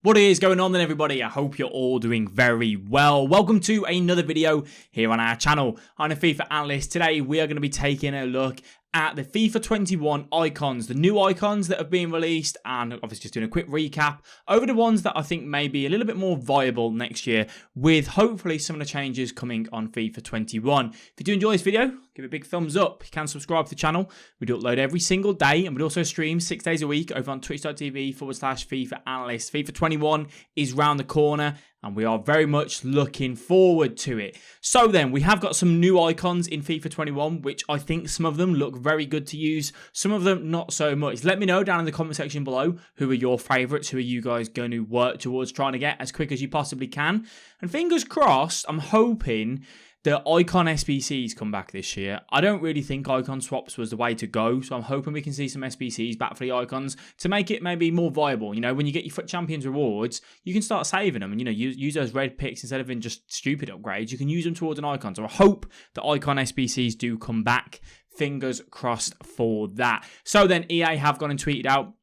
What is going on then, everybody? I hope you're all doing very well. Welcome to another video here on our channel. I'm a FIFA Analyst. Today we are going to be taking a look at the FIFA 21 icons, the new icons that have been released, and obviously just doing a quick recap over the ones that I think may be a little bit more viable next year, with hopefully some of the changes coming on FIFA 21. If you do enjoy this video, give it a big thumbs up. You can subscribe to the channel. We do upload every single day, and we also stream 6 days a week over on twitch.tv/FIFA Analyst. FIFA 21 is round the corner, and we are very much looking forward to it. So then, we have got some new icons in FIFA 21, which I think some of them look very good to use. Some of them not so much. Let me know down in the comment section below who are your favourites, who are you guys going to work towards trying to get as quick as you possibly can. And fingers crossed, I'm hoping the icon SBCs come back this year. I don't really think icon swaps was the way to go, so I'm hoping we can see some SBCs back for the icons to make it maybe more viable. You know, when you get your FUT Champions rewards, you can start saving them and, you know, use those red picks instead of in just stupid upgrades. You can use them towards an icon. So I hope the icon SBCs do come back. Fingers crossed for that. So then EA have gone and tweeted out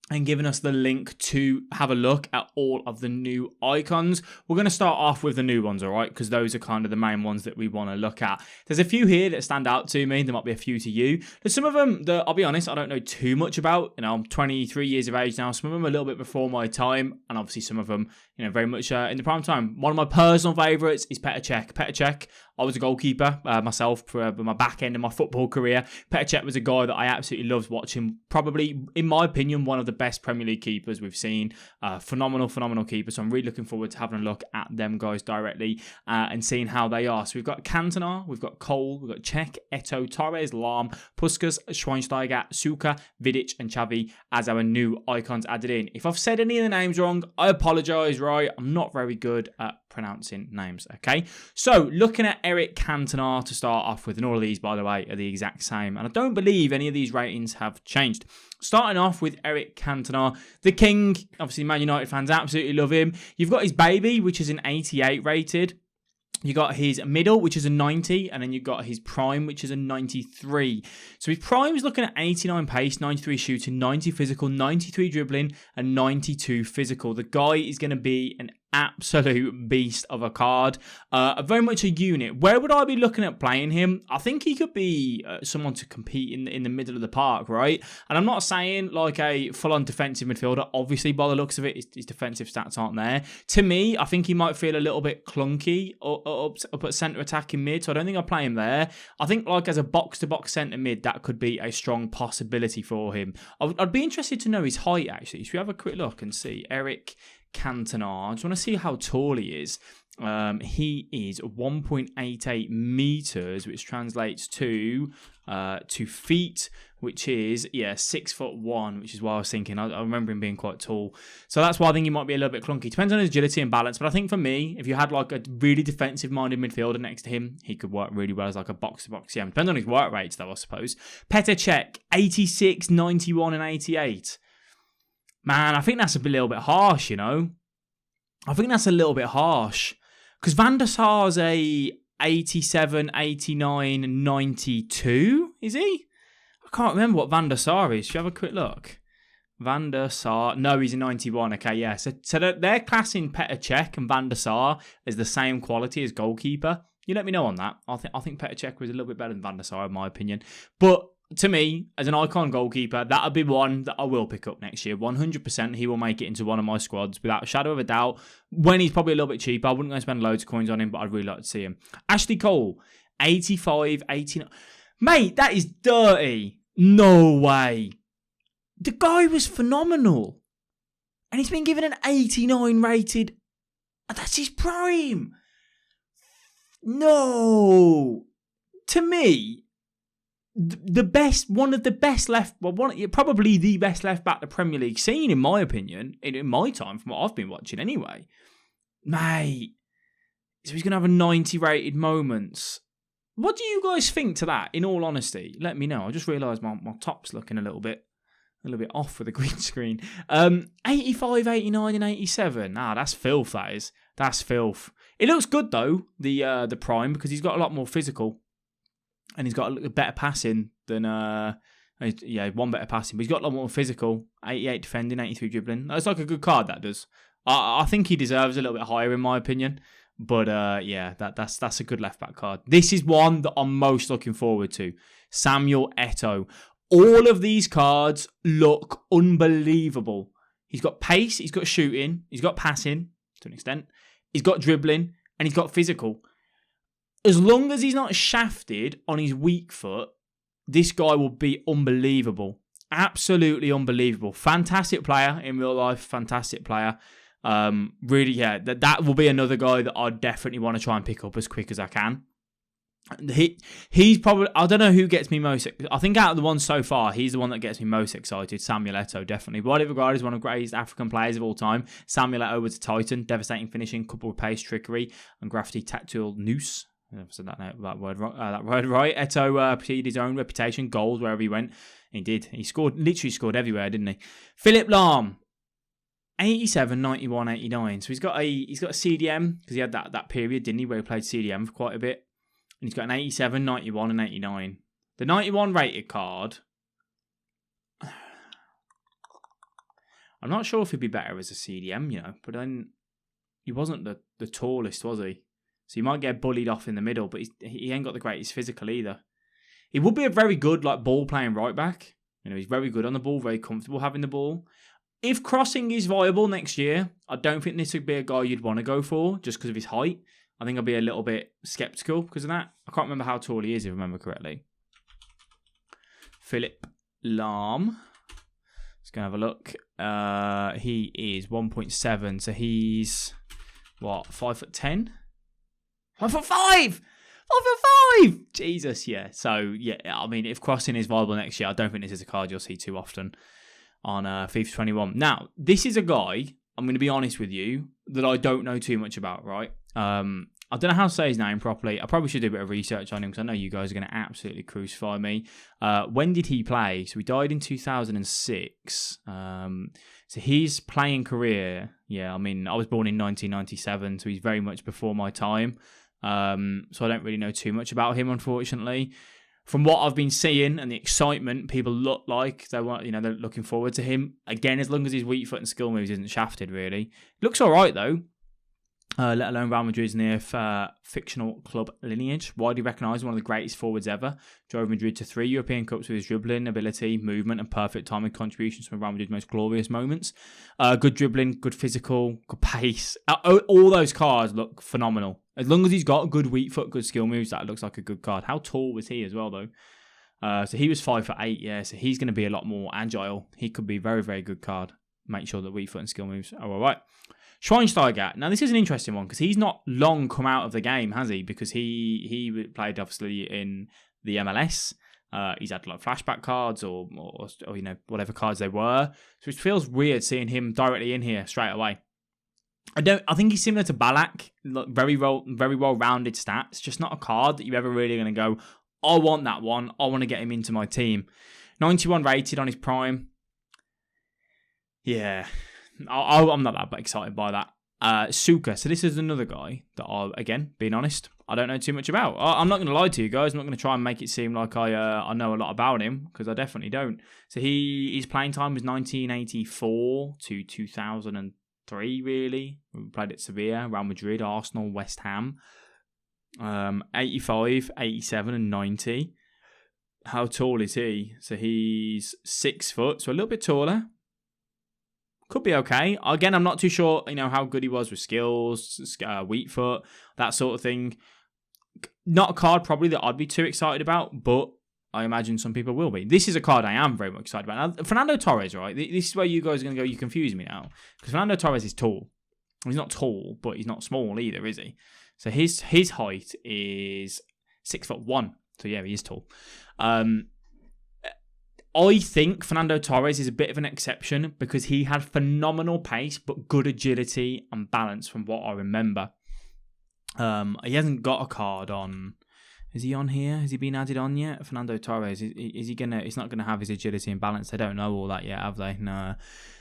and given us the link to have a look at all of the new icons. We're going to start off with the new ones, all right? Because those are kind of the main ones that we want to look at. There's a few here that stand out to me. There might be a few to you. There's some of them that, I'll be honest, I don't know too much about. You know, I'm 23 years of age now. Some of them are a little bit before my time. And obviously some of them, you know, very much in the prime time. One of my personal favourites is Petr Cech. Petr Cech, I was a goalkeeper myself for my back end of my football career. Petr Cech was a guy that I absolutely loved watching. Probably, in my opinion, one of the best Premier League keepers we've seen. Phenomenal keeper. So I'm really looking forward to having a look at them guys directly and seeing how they are. So we've got Cantona, we've got Cole, we've got Cech, Etto, Torres, Lahm, Puskas, Schweinsteiger, Suka, Vidic and Chavy as our new icons added in. If I've said any of the names wrong, I apologise, right? I'm not very good at pronouncing names, okay? So looking at Eric Cantona to start off with, and all of these, by the way, are the exact same. And I don't believe any of these ratings have changed. Starting off with Eric Cantona, the king. Obviously, Man United fans absolutely love him. You've got his baby, which is an 88 rated. You got his middle, which is a 90, and then you've got his prime, which is a 93. So his prime is looking at 89 pace, 93 shooting, 90 physical, 93 dribbling, and 92 physical. The guy is going to be an absolute beast of a card. Very much a unit. Where would I be looking at playing him? I think he could be someone to compete in the middle of the park, right? And I'm not saying like a full-on defensive midfielder. Obviously, by the looks of it, his defensive stats aren't there. To me, I think he might feel a little bit clunky up at centre attacking mid, so I don't think I'll play him there. I think like as a box-to-box centre mid, that could be a strong possibility for him. I'd be interested to know his height, actually. Should we have a quick look and see? Eric Cantona. I just want to see how tall he is. He is 1.88 meters, which translates to feet, which is 6'1", which is why I was thinking. I remember him being quite tall, so that's why I think he might be a little bit clunky. Depends on his agility and balance, but I think for me, if you had like a really defensive-minded midfielder next to him, he could work really well as like a box-to-box. Yeah, depends on his work rates though, I suppose. Petr Cech, 86, 91, and 88. Man, I think that's a little bit harsh, you know. I think that's a little bit harsh. Because Van der Sar's a 87, 89, 92, is he? I can't remember what Van der Sar is. Should you have a quick look? Van der Sar. No, he's a 91. Okay, yeah. So they're classing Petr Cech and Van der Sar as the same quality as goalkeeper. You let me know on that. I think Petr Cech was a little bit better than Van der Sar, in my opinion. But to me, as an icon goalkeeper, that'll be one that I will pick up next year. 100% he will make it into one of my squads without a shadow of a doubt. When he's probably a little bit cheaper, I wouldn't go and spend loads of coins on him, but I'd really like to see him. Ashley Cole, 85, 89. Mate, that is dirty. No way. The guy was phenomenal. And he's been given an 89 rated. That's his prime. No. To me, the best, one of the best left, probably the best left back the Premier League seen, in my opinion, in my time, from what I've been watching anyway. Mate, so he's going to have a 90 rated moments. What do you guys think to that, in all honesty? Let me know. I just realised my top's looking a little bit off with the green screen. 85, 89 and 87. That's filth, that is. That's filth. It looks good, though, the prime, because he's got a lot more physical. And he's got a better passing than, one better passing. But he's got a lot more physical. 88 defending, 83 dribbling. That's like a good card, that does. I think he deserves a little bit higher in my opinion. But yeah, that's a good left back card. This is one that I'm most looking forward to. Samuel Etto. All of these cards look unbelievable. He's got pace, he's got shooting, he's got passing to an extent, he's got dribbling, and he's got physical. As long as he's not shafted on his weak foot, this guy will be unbelievable. Absolutely unbelievable. Fantastic player in real life, fantastic player. Really, yeah, that will be another guy that I definitely want to try and pick up as quick as I can. He's probably, I don't know who gets me most, I think out of the ones so far, he's the one that gets me most excited. Samuel Etto, definitely. Widely regarded as one of the greatest African players of all time. Samuel Etto was a titan, devastating finishing, coupled with pace, trickery, and crafty tactile nous. I've said that word right. Etto preceded his own reputation, goals wherever he went. He did. He literally scored everywhere, didn't he? Philip Lahm. 87, 91, 89. So he's got a CDM, because he had that period, didn't he, where he played CDM for quite a bit. And he's got an 87, 91, and 89. The 91 rated card, I'm not sure if he'd be better as a CDM, but then he wasn't the tallest, was he? So he might get bullied off in the middle, but he ain't got the greatest physical either. He would be a very good ball-playing right-back. He's very good on the ball, very comfortable having the ball. If crossing is viable next year, I don't think this would be a guy you'd want to go for just because of his height. I think I'll be a little bit sceptical because of that. I can't remember how tall he is, if I remember correct'ly. Philip Lahm. Let's go have a look. He is 1.7, so he's, 5'10"? 5'5"! 5'5"! Jesus, yeah. So, yeah, I mean, if crossing is viable next year, I don't think this is a card you'll see too often on FIFA 21. Now, this is a guy, I'm going to be honest with you, that I don't know too much about, right? I don't know how to say his name properly. I probably should do a bit of research on him because I know you guys are going to absolutely crucify me. When did he play? So he died in 2006. So his playing career, yeah, I mean, I was born in 1997, so he's very much before my time. So I don't really know too much about him, unfortunately. From what I've been seeing and the excitement, people look like they're looking forward to him. Again, as long as his weak foot and skill moves isn't shafted, really. Looks all right, though. Let alone Real Madrid's near fictional club lineage. Widely recognised, one of the greatest forwards ever. Drove Madrid to 3 European Cups with his dribbling, ability, movement and perfect timing contributions from Real Madrid's most glorious moments. Good dribbling, good physical, good pace. All those cards look phenomenal. As long as he's got good weak foot, good skill moves, that looks like a good card. How tall was he as well, though? So he was 5'8", yeah, so he's going to be a lot more agile. He could be a very, very good card. Make sure that weak foot and skill moves are all right. Schweinsteiger. Now, this is an interesting one because he's not long come out of the game, has he? Because he played, obviously, in the MLS. He's had flashback cards or whatever cards they were. So it feels weird seeing him directly in here straight away. I think he's similar to Balak. Very well-rounded stats. Just not a card that you're ever really going to go, I want that one. I want to get him into my team. 91 rated on his prime. Yeah. I'm not that excited by that. Suka. So this is another guy that again, being honest, I don't know too much about. I'm not going to lie to you guys. I'm not going to try and make it seem like I know a lot about him because I definitely don't. So his playing time was 1984 to 2003, really. We played at Sevilla, Real Madrid, Arsenal, West Ham. 85, 87 and 90. How tall is he? So he's 6 foot, so a little bit taller. Could be okay. Again, I'm not too sure, how good he was with skills, weak foot, that sort of thing. Not a card probably that I'd be too excited about, but I imagine some people will be. This is a card I am very much excited about. Now, Fernando Torres, right? This is where you guys are going to go, you confuse me now. Because Fernando Torres is tall. He's not tall, but he's not small either, is he? So his height is 6'1". So yeah, he is tall. I think Fernando Torres is a bit of an exception because he had phenomenal pace but good agility and balance from what I remember. He hasn't got a card on. Is he on here? Has he been added on yet? Fernando Torres, is he gonna? He's not gonna have his agility and balance. They don't know all that yet, have they? No.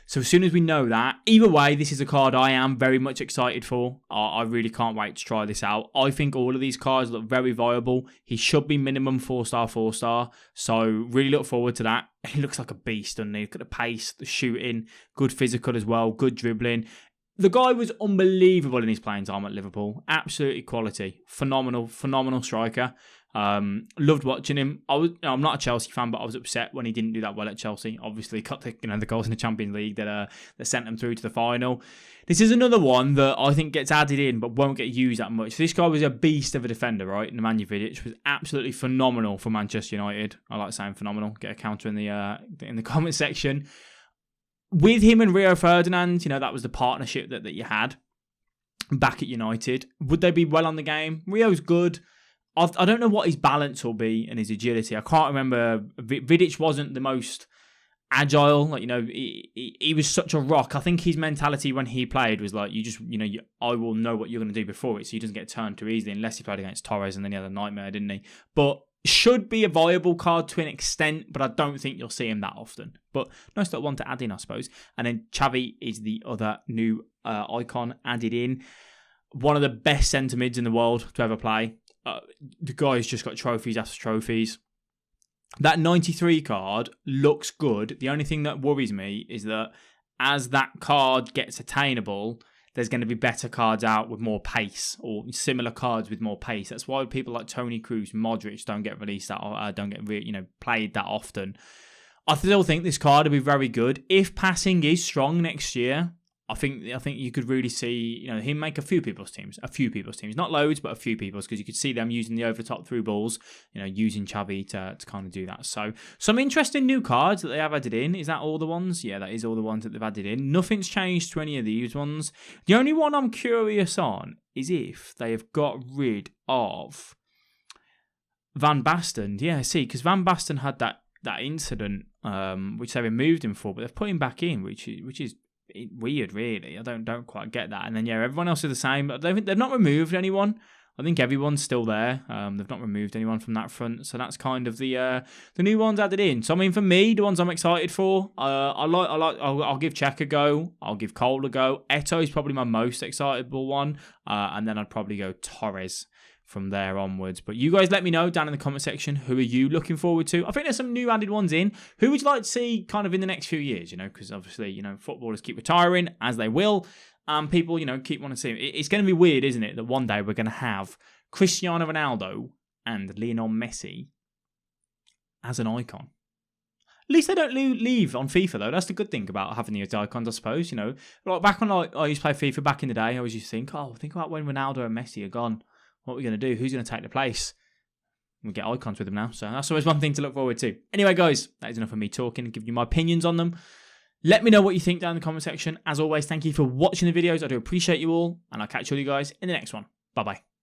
So as soon as we know that, either way, this is a card I am very much excited for. I really can't wait to try this out. I think all of these cards look very viable. He should be minimum 4-star. So really look forward to that. He looks like a beast, doesn't he? Look at the pace, the shooting, good physical as well, good dribbling. The guy was unbelievable in his playing time at Liverpool. Absolutely quality. Phenomenal striker. Loved watching him. I'm not a Chelsea fan, but I was upset when he didn't do that well at Chelsea. Obviously, got the goals in the Champions League that sent them through to the final. This is another one that I think gets added in, but won't get used that much. This guy was a beast of a defender, right? Nemanja Vidic was absolutely phenomenal for Manchester United. I like saying phenomenal. Get a counter in the comment section. With him and Rio Ferdinand, that was the partnership that you had back at United. Would they be well on the game? Rio's good. I don't know what his balance will be and his agility. I can't remember. Vidic wasn't the most agile. He was such a rock. I think his mentality when he played was like, I will know what you're going to do before it, so he doesn't get turned too easily, unless he played against Torres and then he had a nightmare, didn't he? But should be a viable card to an extent, but I don't think you'll see him that often. But nice little one to add in, I suppose. And then Chavy is the other new icon added in. One of the best centre mids in the world to ever play. The guy's just got trophies after trophies. That 93 card looks good. The only thing that worries me is that as that card gets attainable, there's going to be better cards out with more pace, or similar cards with more pace. That's why people like Toni Kroos, Modric don't get released don't get played that often. I still think this card will be very good if passing is strong next year. I think you could really see him make a few people's teams, not loads, but a few people's, because you could see them using the over the top through balls, using Chavy to kind of do that. So some interesting new cards that they have added in. Is that all the ones? Yeah, that is all the ones that they've added in. Nothing's changed to any of these ones. The only one I'm curious on is if they have got rid of Van Basten. Yeah, see, because Van Basten had that incident, which they removed him for, but they've put him back in, which is weird, really. I don't quite get that. And then everyone else is the same. They've not removed anyone. I think everyone's still there. They've not removed anyone from that front, so that's kind of the new ones added in. So I mean, for me, the ones I'm excited for, I'll give Czech a go. I'll give Cole a go. Etto is probably my most excitable one, and then I'd probably go Torres from there onwards. But you guys let me know down in the comment section, who are you looking forward to? I think there's some new added ones in. Who would you like to see kind of in the next few years, because obviously, footballers keep retiring, as they will, and people, keep wanting to see. It's going to be weird, isn't it, that one day we're going to have Cristiano Ronaldo and Lionel Messi as an icon. At least they don't leave on FIFA, though. That's the good thing about having these icons, I suppose. Like back when I used to play FIFA back in the day, I always used to think about when Ronaldo and Messi are gone. What are we going to do? Who's going to take the place? We get icons with them now, so that's always one thing to look forward to. Anyway, guys, that is enough of me talking and giving you my opinions on them. Let me know what you think down in the comment section. As always, thank you for watching the videos. I do appreciate you all, and I'll catch all you guys in the next one. Bye-bye.